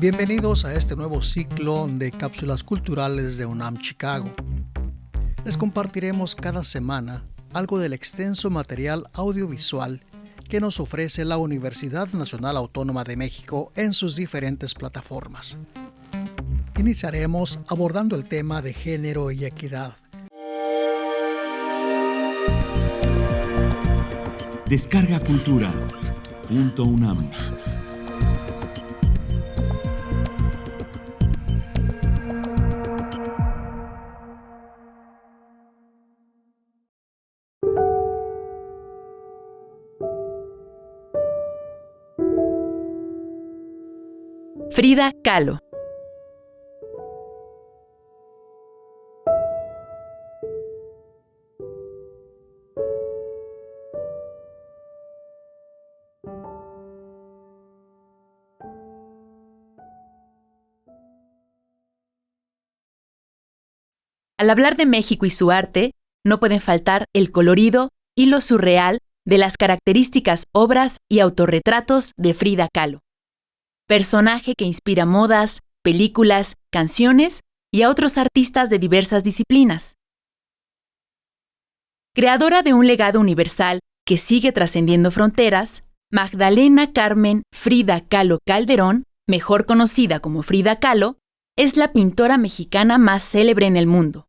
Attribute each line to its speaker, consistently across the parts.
Speaker 1: Bienvenidos a este nuevo ciclo de cápsulas culturales de UNAM Chicago. Les compartiremos cada semana algo del extenso material audiovisual que nos ofrece la Universidad Nacional Autónoma de México en sus diferentes plataformas. Iniciaremos abordando el tema de género y equidad.
Speaker 2: Descarga Cultura.unam.
Speaker 3: Frida Kahlo. Al hablar de México y su arte, no pueden faltar el colorido y lo surreal de las características obras y autorretratos de Frida Kahlo. Personaje que inspira modas, películas, canciones y a otros artistas de diversas disciplinas. Creadora de un legado universal que sigue trascendiendo fronteras, Magdalena Carmen Frida Kahlo Calderón, mejor conocida como Frida Kahlo, es la pintora mexicana más célebre en el mundo.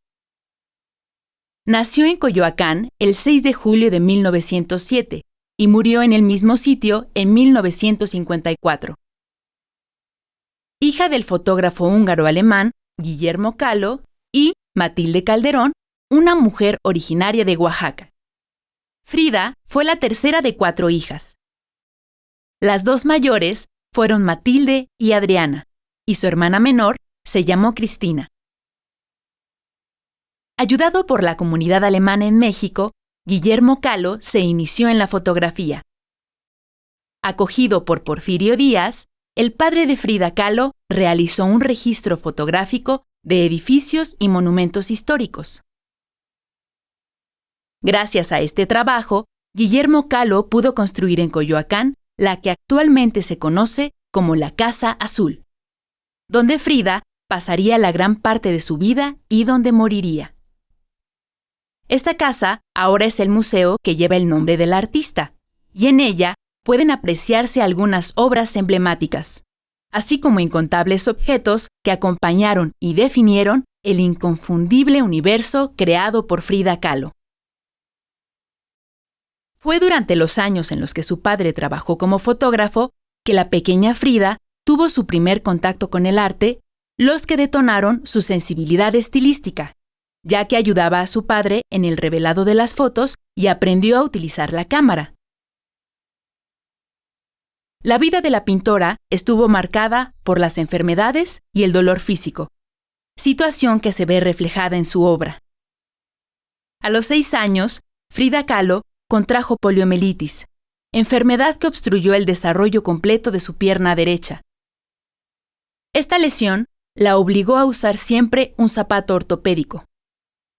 Speaker 3: Nació en Coyoacán el 6 de julio de 1907 y murió en el mismo sitio en 1954. Hija del fotógrafo húngaro-alemán Guillermo Kahlo y Matilde Calderón, una mujer originaria de Oaxaca. Frida fue la tercera de 4 hijas. Las 2 mayores fueron Matilde y Adriana, y su hermana menor se llamó Cristina. Ayudado por la comunidad alemana en México, Guillermo Kahlo se inició en la fotografía. Acogido por Porfirio Díaz, el padre de Frida Kahlo realizó un registro fotográfico de edificios y monumentos históricos. Gracias a este trabajo, Guillermo Kahlo pudo construir en Coyoacán la que actualmente se conoce como la Casa Azul, donde Frida pasaría la gran parte de su vida y donde moriría. Esta casa ahora es el museo que lleva el nombre del artista, y en ella pueden apreciarse algunas obras emblemáticas, así como incontables objetos que acompañaron y definieron el inconfundible universo creado por Frida Kahlo. Fue durante los años en los que su padre trabajó como fotógrafo que la pequeña Frida tuvo su primer contacto con el arte, los que detonaron su sensibilidad estilística, ya que ayudaba a su padre en el revelado de las fotos y aprendió a utilizar la cámara. La vida de la pintora estuvo marcada por las enfermedades y el dolor físico, situación que se ve reflejada en su obra. A los 6 años, Frida Kahlo contrajo poliomielitis, enfermedad que obstruyó el desarrollo completo de su pierna derecha. Esta lesión la obligó a usar siempre un zapato ortopédico,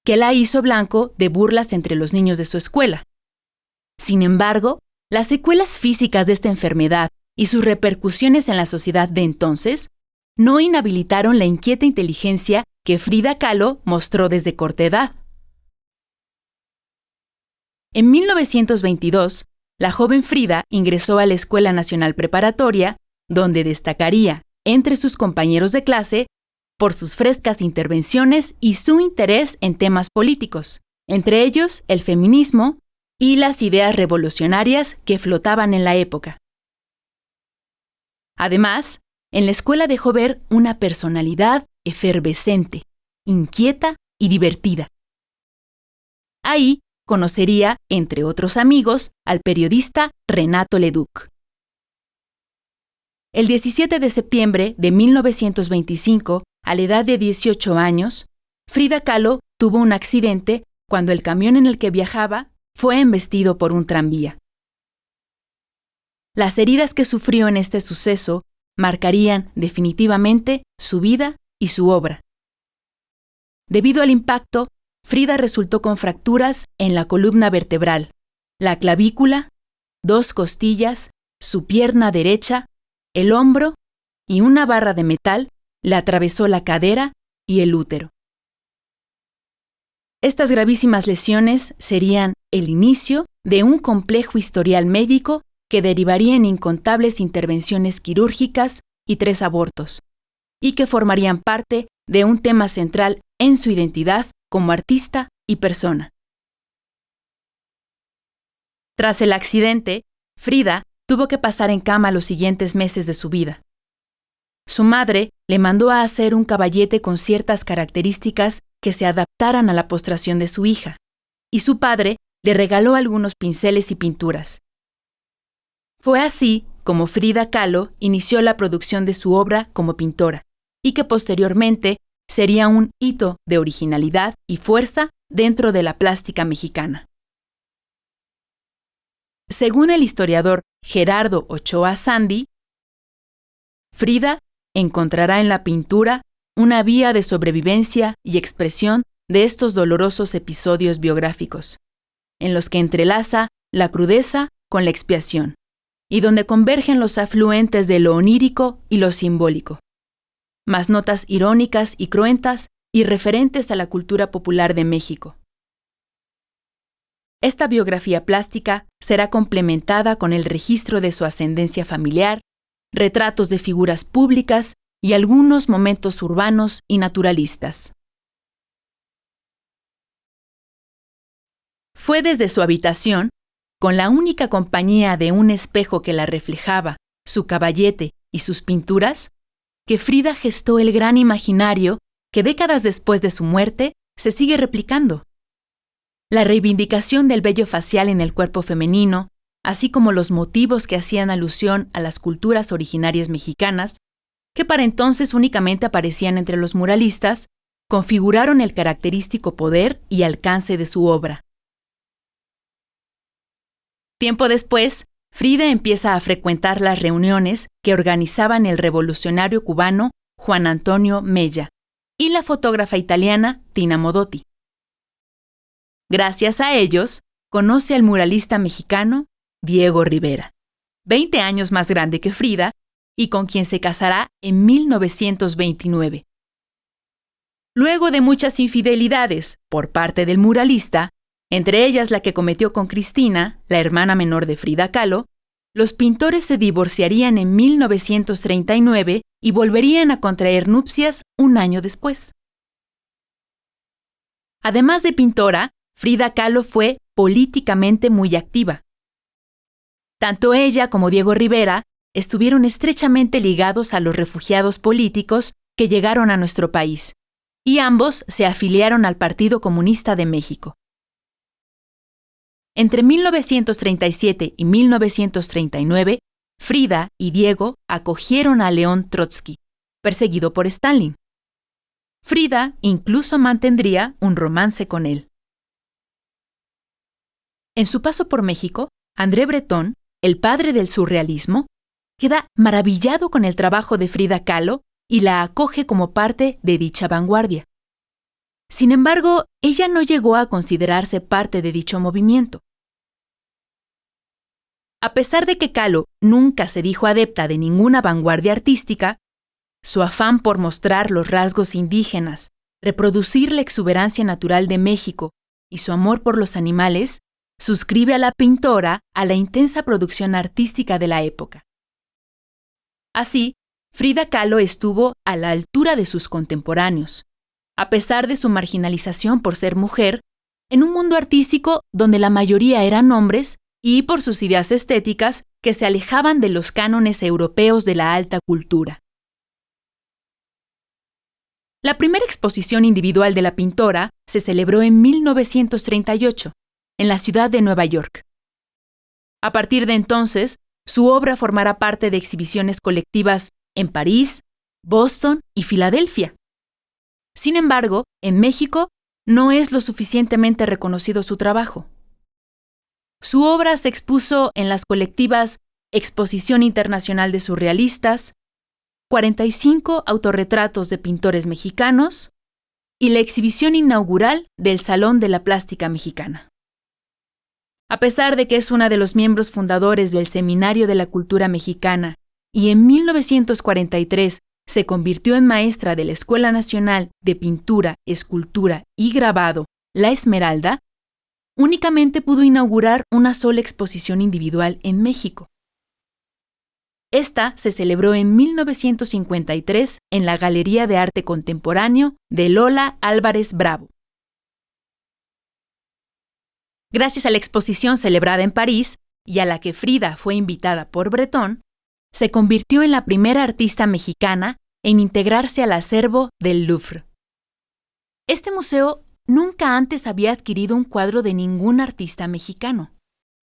Speaker 3: que la hizo blanco de burlas entre los niños de su escuela. Sin embargo, las secuelas físicas de esta enfermedad y sus repercusiones en la sociedad de entonces no inhabilitaron la inquieta inteligencia que Frida Kahlo mostró desde corta edad. En 1922, la joven Frida ingresó a la Escuela Nacional Preparatoria, donde destacaría entre sus compañeros de clase por sus frescas intervenciones y su interés en temas políticos, entre ellos el feminismo y las ideas revolucionarias que flotaban en la época. Además, en la escuela dejó ver una personalidad efervescente, inquieta y divertida. Ahí conocería, entre otros amigos, al periodista Renato Leduc. El 17 de septiembre de 1925, a la edad de 18 años, Frida Kahlo tuvo un accidente cuando el camión en el que viajaba fue embestido por un tranvía. Las heridas que sufrió en este suceso marcarían definitivamente su vida y su obra. Debido al impacto, Frida resultó con fracturas en la columna vertebral, la clavícula, 2 costillas, su pierna derecha, el hombro y una barra de metal le atravesó la cadera y el útero. Estas gravísimas lesiones serían el inicio de un complejo historial médico que derivaría en incontables intervenciones quirúrgicas y 3 abortos, y que formarían parte de un tema central en su identidad como artista y persona. Tras el accidente, Frida tuvo que pasar en cama los siguientes meses de su vida. Su madre le mandó a hacer un caballete con ciertas características que se adaptaran a la postración de su hija, y su padre le regaló algunos pinceles y pinturas. Fue así como Frida Kahlo inició la producción de su obra como pintora, y que posteriormente sería un hito de originalidad y fuerza dentro de la plástica mexicana. Según el historiador Gerardo Ochoa Sandi, Frida encontrará en la pintura una vía de sobrevivencia y expresión de estos dolorosos episodios biográficos, en los que entrelaza la crudeza con la expiación, y donde convergen los afluentes de lo onírico y lo simbólico, más notas irónicas y cruentas y referentes a la cultura popular de México. Esta biografía plástica será complementada con el registro de su ascendencia familiar, retratos de figuras públicas y algunos momentos urbanos y naturalistas. Fue desde su habitación, con la única compañía de un espejo que la reflejaba, su caballete y sus pinturas, que Frida gestó el gran imaginario que décadas después de su muerte se sigue replicando. La reivindicación del vello facial en el cuerpo femenino, así como los motivos que hacían alusión a las culturas originarias mexicanas, que para entonces únicamente aparecían entre los muralistas, configuraron el característico poder y alcance de su obra. Tiempo después, Frida empieza a frecuentar las reuniones que organizaban el revolucionario cubano Juan Antonio Mella y la fotógrafa italiana Tina Modotti. Gracias a ellos, conoce al muralista mexicano Diego Rivera, 20 años más grande que Frida y con quien se casará en 1929. Luego de muchas infidelidades por parte del muralista, entre ellas la que cometió con Cristina, la hermana menor de Frida Kahlo, los pintores se divorciarían en 1939 y volverían a contraer nupcias un año después. Además de pintora, Frida Kahlo fue políticamente muy activa. Tanto ella como Diego Rivera estuvieron estrechamente ligados a los refugiados políticos que llegaron a nuestro país, y ambos se afiliaron al Partido Comunista de México. Entre 1937 y 1939, Frida y Diego acogieron a León Trotsky, perseguido por Stalin. Frida incluso mantendría un romance con él. En su paso por México, André Breton, el padre del surrealismo, queda maravillado con el trabajo de Frida Kahlo y la acoge como parte de dicha vanguardia. Sin embargo, ella no llegó a considerarse parte de dicho movimiento. A pesar de que Kahlo nunca se dijo adepta de ninguna vanguardia artística, su afán por mostrar los rasgos indígenas, reproducir la exuberancia natural de México y su amor por los animales, suscribe a la pintora a la intensa producción artística de la época. Así, Frida Kahlo estuvo a la altura de sus contemporáneos, a pesar de su marginalización por ser mujer, en un mundo artístico donde la mayoría eran hombres y por sus ideas estéticas que se alejaban de los cánones europeos de la alta cultura. La primera exposición individual de la pintora se celebró en 1938, en la ciudad de Nueva York. A partir de entonces, su obra formará parte de exhibiciones colectivas en París, Boston y Filadelfia. Sin embargo, en México no es lo suficientemente reconocido su trabajo. Su obra se expuso en las colectivas Exposición Internacional de Surrealistas, 45 autorretratos de pintores mexicanos y la exhibición inaugural del Salón de la Plástica Mexicana. A pesar de que es una de los miembros fundadores del Seminario de la Cultura Mexicana y en 1943 se convirtió en maestra de la Escuela Nacional de Pintura, Escultura y Grabado, La Esmeralda, únicamente pudo inaugurar una sola exposición individual en México. Esta se celebró en 1953 en la Galería de Arte Contemporáneo de Lola Álvarez Bravo. Gracias a la exposición celebrada en París y a la que Frida fue invitada por Breton, se convirtió en la primera artista mexicana en integrarse al acervo del Louvre. Este museo nunca antes había adquirido un cuadro de ningún artista mexicano,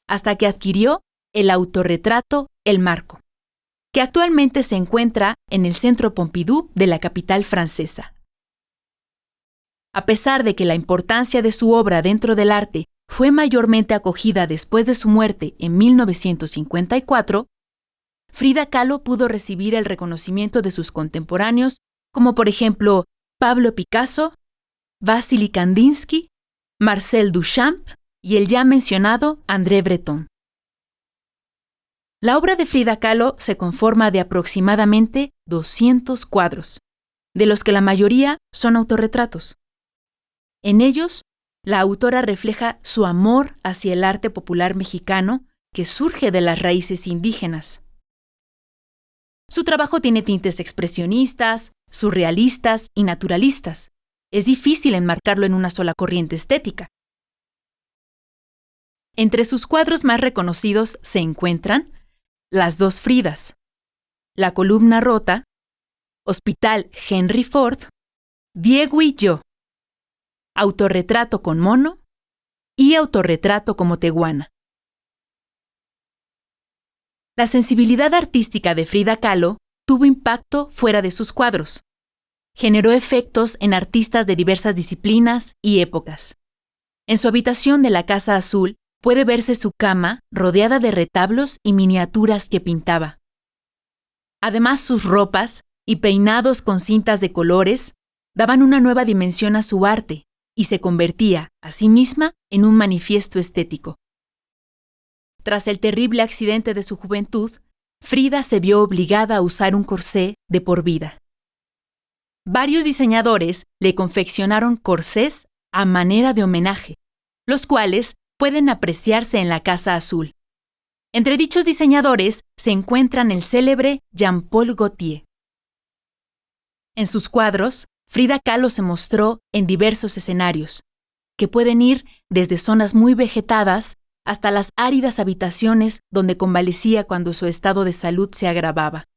Speaker 3: hasta que adquirió el autorretrato El Marco, que actualmente se encuentra en el Centro Pompidou de la capital francesa. A pesar de que la importancia de su obra dentro del arte fue mayormente acogida después de su muerte en 1954, Frida Kahlo pudo recibir el reconocimiento de sus contemporáneos, como por ejemplo Pablo Picasso, Wassily Kandinsky, Marcel Duchamp y el ya mencionado André Breton. La obra de Frida Kahlo se conforma de aproximadamente 200 cuadros, de los que la mayoría son autorretratos. En ellos, la autora refleja su amor hacia el arte popular mexicano que surge de las raíces indígenas. Su trabajo tiene tintes expresionistas, surrealistas y naturalistas. Es difícil enmarcarlo en una sola corriente estética. Entre sus cuadros más reconocidos se encuentran Las dos Fridas, La columna rota, Hospital Henry Ford, Diego y yo, Autorretrato con mono y Autorretrato como teguana. La sensibilidad artística de Frida Kahlo tuvo impacto fuera de sus cuadros. Generó efectos en artistas de diversas disciplinas y épocas. En su habitación de la Casa Azul puede verse su cama rodeada de retablos y miniaturas que pintaba. Además, sus ropas y peinados con cintas de colores daban una nueva dimensión a su arte y se convertía, a sí misma, en un manifiesto estético. Tras el terrible accidente de su juventud, Frida se vio obligada a usar un corsé de por vida. Varios diseñadores le confeccionaron corsés a manera de homenaje, los cuales pueden apreciarse en la Casa Azul. Entre dichos diseñadores se encuentran el célebre Jean-Paul Gaultier. En sus cuadros, Frida Kahlo se mostró en diversos escenarios, que pueden ir desde zonas muy vegetadas hasta las áridas habitaciones donde convalecía cuando su estado de salud se agravaba.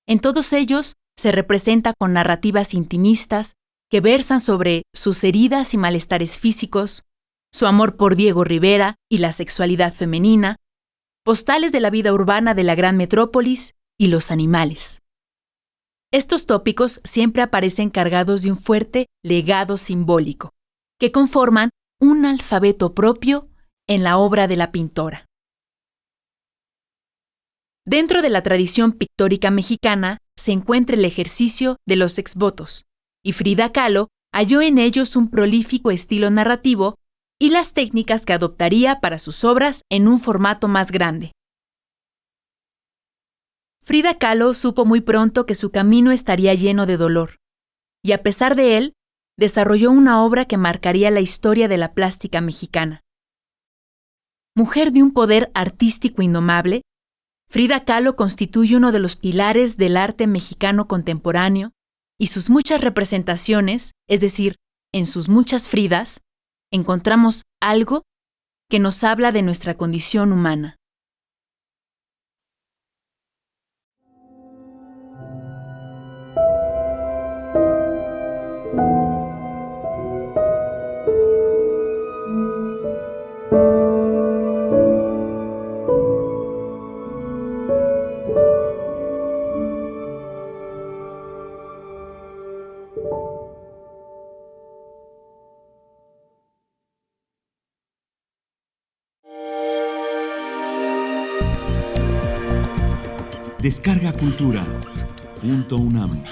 Speaker 3: En todos ellos se representa con narrativas intimistas que versan sobre sus heridas y malestares físicos, su amor por Diego Rivera y la sexualidad femenina, postales de la vida urbana de la gran metrópolis y los animales. Estos tópicos siempre aparecen cargados de un fuerte legado simbólico, que conforman un alfabeto propio en la obra de la pintora. Dentro de la tradición pictórica mexicana se encuentra el ejercicio de los exvotos, y Frida Kahlo halló en ellos un prolífico estilo narrativo y las técnicas que adoptaría para sus obras en un formato más grande. Frida Kahlo supo muy pronto que su camino estaría lleno de dolor, y a pesar de él, desarrolló una obra que marcaría la historia de la plástica mexicana. Mujer de un poder artístico indomable, Frida Kahlo constituye uno de los pilares del arte mexicano contemporáneo y sus muchas representaciones, es decir, en sus muchas Fridas, encontramos algo que nos habla de nuestra condición humana.
Speaker 2: Descarga Cultura.unam